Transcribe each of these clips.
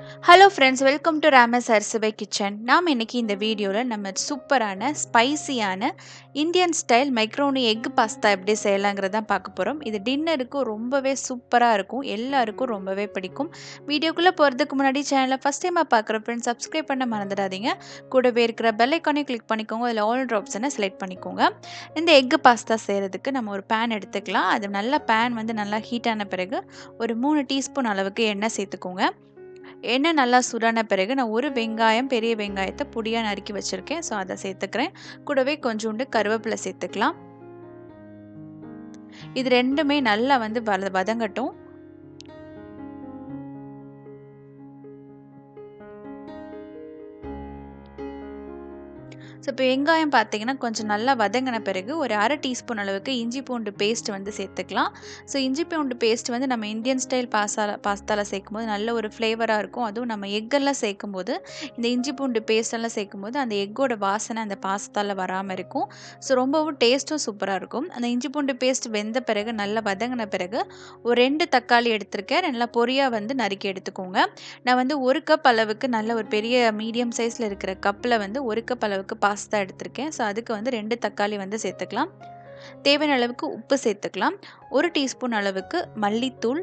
Hello friends, welcome to Ramas Arusuvai kitchen. நாம் இன்னைக்கு இந்த வீடியோவில் நம்ம சூப்பரான ஸ்பைசியான Indian style macaroni egg pasta எப்படி செய்யலாங்கிறத தான் பார்க்க போகிறோம். இது டின்னருக்கு ரொம்பவே சூப்பராக இருக்கும், எல்லாருக்கும் ரொம்பவே பிடிக்கும். வீடியோக்குள்ளே போகிறதுக்கு முன்னாடி சேனலை ஃபஸ்ட் டைமாக பார்க்குற ஃப்ரெண்ட்ஸ் சப்ஸ்கிரைப் பண்ண மறந்துடாதீங்க. கூடவே இருக்கிற பெல் ஐக்கானே கிளிக் பண்ணிக்கோங்க, அதில் ஆல் ஆப்ஷனை செலக்ட் பண்ணிக்கோங்க. இந்த எக் பாஸ்தா செய்கிறதுக்கு நம்ம ஒரு பேன் எடுத்துக்கலாம். அது நல்லா பேன் வந்து நல்லா ஹீட் ஆன பிறகு ஒரு 3 டீஸ்பூன் அளவுக்கு எண்ணெய் சேர்த்துக்கோங்க. எண்ணெய் நல்லா சூடான பிறகு நான் ஒரு வெங்காயம், பெரிய வெங்காயத்தை பொடியாக நறுக்கி வச்சுருக்கேன். ஸோ அதை சேர்த்துக்கிறேன். கூடவே கொஞ்சோண்டு கருவேப்பிலை சேர்த்துக்கலாம். இது ரெண்டுமே நல்லா வந்து வதங்கட்டும். ஸோ இப்போ வெங்காயம் பார்த்தீங்கன்னா கொஞ்சம் நல்லா வதங்கின பிறகு ஒரு அரை டீஸ்பூன் அளவுக்கு இஞ்சி பூண்டு பேஸ்ட் வந்து சேர்த்துக்கலாம். ஸோ இஞ்சி பூண்டு பேஸ்ட் வந்து நம்ம இந்தியன் ஸ்டைல் பாஸ்தாவில் சேர்க்கும்போது நல்ல ஒரு ஃப்ளேவராக இருக்கும். அதுவும் நம்ம எக்கெல்லாம் சேர்க்கும்போது இந்த இஞ்சி பூண்டு பேஸ்டெல்லாம் சேர்க்கும்போது அந்த எக்கோட வாசனை அந்த பாஸ்தாவில் வராமல் இருக்கும். ஸோ ரொம்பவும் டேஸ்ட்டும் சூப்பராக இருக்கும். அந்த இஞ்சி பூண்டு பேஸ்ட் வெந்த பிறகு நல்லா வதங்கின பிறகு ஒரு 2 தக்காளி எடுத்திருக்கேன். நல்லா பொரியாக வந்து நறுக்கி எடுத்துக்கோங்க. நான் வந்து 1 கப் அளவுக்கு நல்ல ஒரு பெரிய மீடியம் சைஸில் இருக்கிற கப்பில் வந்து 1 கப் அளவுக்கு பாஸ்தா எடுத்திருக்கேன். ஸோ அதுக்கு வந்து 2 தக்காளி வந்து சேர்த்துக்கலாம். தேவையான அளவுக்கு உப்பு சேர்த்துக்கலாம். 1 டீஸ்பூன் அளவுக்கு மல்லித்தூள்,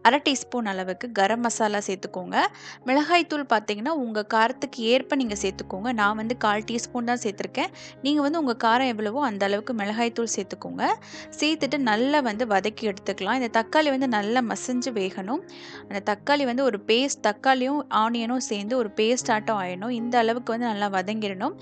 அரை டீஸ்பூன் அளவுக்கு கரம் மசாலா சேர்த்துக்கோங்க. மிளகாய்த்தூள் பார்த்தீங்கன்னா உங்கள் காரத்துக்கு ஏற்ப நீங்கள் சேர்த்துக்கோங்க. நான் வந்து 1/4 டீஸ்பூன் தான் சேர்த்துருக்கேன். நீங்கள் வந்து உங்கள் காரம் எவ்வளவோ அந்த அளவுக்கு மிளகாய்த்தூள் சேர்த்துக்கோங்க. சேர்த்துட்டு நல்லா வந்து வதக்கி எடுத்துக்கலாம். இந்த தக்காளி வந்து நல்லா மசிஞ்சு வேகணும். அந்த தக்காளி வந்து ஒரு பேஸ்ட், தக்காளியும் ஆனியனும் சேர்ந்து ஒரு பேஸ்ட் ஆட்டம் ஆயிடணும். இந்த அளவுக்கு வந்து நல்லா வதங்கிடணும்.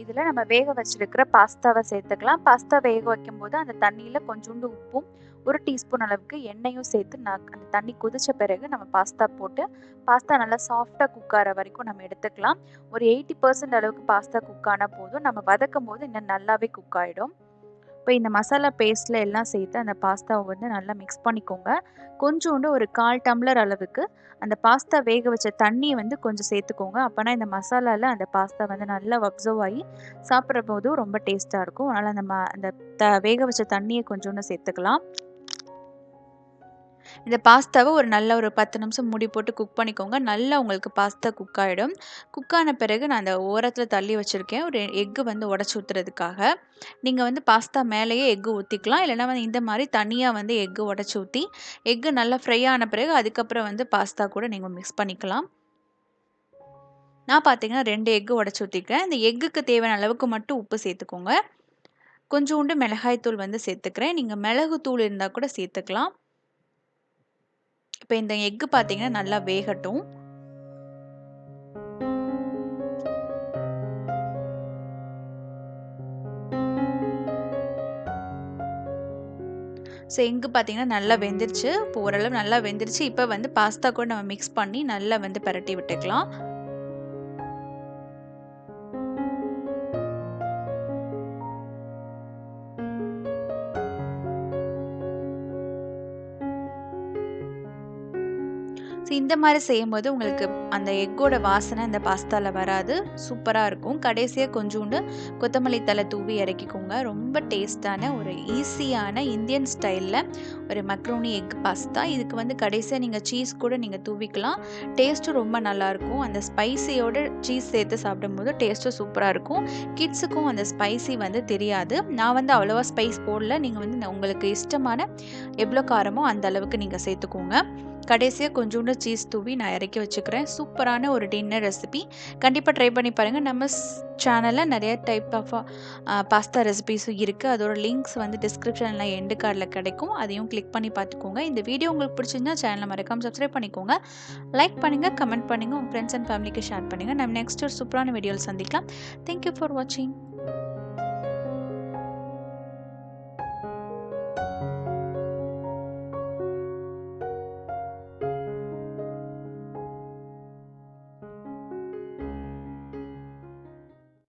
இதில் நம்ம வேக வச்சிருக்கிற பாஸ்தாவை சேர்த்துக்கலாம். பாஸ்தா வேக வைக்கும்போது அந்த தண்ணியில் கொஞ்சோண்டு உப்பும் 1 டீஸ்பூன் அளவுக்கு எண்ணெயும் சேர்த்து அந்த தண்ணி கொதித்த பிறகு நம்ம பாஸ்தா போட்டு பாஸ்தா நல்லா சாஃப்டாக குக் ஆகிற வரைக்கும் நம்ம எடுத்துக்கலாம். ஒரு 80% அளவுக்கு பாஸ்தா குக் ஆனால் போதும். நம்ம வதக்கும் போது இன்னும் நல்லாவே குக் ஆகிடும். இப்போ இந்த மசாலா பேஸ்ட்டில் எல்லாம் சேர்த்து அந்த பாஸ்தாவை வந்து நல்லா மிக்ஸ் பண்ணிக்கோங்க. கொஞ்சோண்டு ஒரு 1/4 டம்ளர் அளவுக்கு அந்த பாஸ்தா வேக வச்ச தண்ணியை வந்து கொஞ்சம் சேர்த்துக்கோங்க. அப்போனா இந்த மசாலாவில் அந்த பாஸ்தா வந்து நல்லா அப்சர்வ் ஆகி சாப்பிட்ற போதும் ரொம்ப டேஸ்ட்டாக இருக்கும். அதனால் அந்த வேக வச்ச தண்ணியை கொஞ்சோண்டு சேர்த்துக்கலாம். இந்த பாஸ்தாவை ஒரு நல்ல ஒரு 10 நிமிஷம் மூடி போட்டு குக் பண்ணிக்கோங்க. நல்லா உங்களுக்கு பாஸ்தா குக் ஆகிடும். குக் ஆன பிறகு நான் அந்த ஓரத்தில் தள்ளி வச்சுருக்கேன் ஒரு எக்கு வந்து உடச்சி ஊற்றுறதுக்காக. நீங்கள் வந்து பாஸ்தா மேலேயே எக்கு ஊற்றிக்கலாம். இல்லைனா வந்து இந்த மாதிரி தனியாக வந்து எக்கு உடச்சி ஊற்றி எக்கு நல்லா ஃப்ரை ஆன பிறகு அதுக்கப்புறம் வந்து பாஸ்தா கூட நீங்கள் மிக்ஸ் பண்ணிக்கலாம். நான் பார்த்தீங்கன்னா 2 எக்கு உடச்சி ஊற்றிக்கிறேன். இந்த எக்குக்கு தேவையான அளவுக்கு மட்டும் உப்பு சேர்த்துக்கோங்க. கொஞ்சோண்டு மிளகாய்த்தூள் வந்து சேர்த்துக்கிறேன். நீங்கள் மிளகு தூள் இருந்தால் கூட சேர்த்துக்கலாம். இப்போ இந்த எக்கு பார்த்தீங்கன்னா நல்லா வேகட்டும். ஸோ எக்கு பார்த்தீங்கன்னா நல்லா வெந்துருச்சு. இப்போ ஓரளவு நல்லா வெந்துருச்சு. இப்போ வந்து பாஸ்தா கூட நம்ம மிக்ஸ் பண்ணி நல்லா வந்து பரட்டி விட்டுக்கலாம். ஸோ இந்த மாதிரி செய்யும்போது உங்களுக்கு அந்த எக்கோட வாசனை அந்த பாஸ்தாவில் வராது. சூப்பராக இருக்கும். கடைசியாக கொஞ்சோண்டு கொத்தமல்லி தழை தூவி இறக்கிக்கோங்க. ரொம்ப டேஸ்ட்டான ஒரு ஈஸியான இந்தியன் ஸ்டைலில் ஒரு மக்ரோனி எக் பாஸ்தா. இதுக்கு வந்து கடைசியாக நீங்கள் சீஸ் கூட நீங்கள் தூவிக்கலாம். டேஸ்ட்டும் ரொம்ப நல்லாயிருக்கும். அந்த ஸ்பைசியோட சீஸ் சேர்த்து சாப்பிடும்போது டேஸ்ட்டும் சூப்பராக இருக்கும். கிட்ஸுக்கும் அந்த ஸ்பைசி வந்து தெரியாது. நான் வந்து அவ்வளோவா ஸ்பைஸ் போடல. நீங்கள் வந்து உங்களுக்கு இஷ்டமான எவ்வளோ காரமோ அந்த அளவுக்கு நீங்கள் சேர்த்துக்கோங்க. கடைசியாக கொஞ்சோண்டு சீஸ் தூவி நான் இறக்கி வச்சுக்கிறேன். சூப்பரான ஒரு டின்னர் ரெசிபி. கண்டிப்பாக ட்ரை பண்ணி பாருங்கள். நம்ம சேனலில் நிறைய டைப் ஆஃப் பாஸ்தா ரெசிபிஸும் இருக்குது. அதோட லிங்க்ஸ் வந்து டிஸ்கிரிப்ஷனில் எண்டு கார்டில் கிடைக்கும். அதையும் கிளிக் பண்ணி பார்த்துக்கோங்க. இந்த வீடியோ உங்களுக்கு பிடிச்சிருந்தா சேனலை மறக்காமல் சப்ஸ்கிரைப் பண்ணிக்கோங்க. லைக் பண்ணுங்கள், கமெண்ட் பண்ணுங்கள், உங்கள் ஃப்ரெண்ட்ஸ் அண்ட் ஃபேமிலிக்கு ஷேர் பண்ணுங்கள். நம்ம நெக்ஸ்ட் ஒரு சூப்பரான வீடியோவில் சந்திக்கலாம். தேங்க்யூ ஃபார் வாட்சிங்.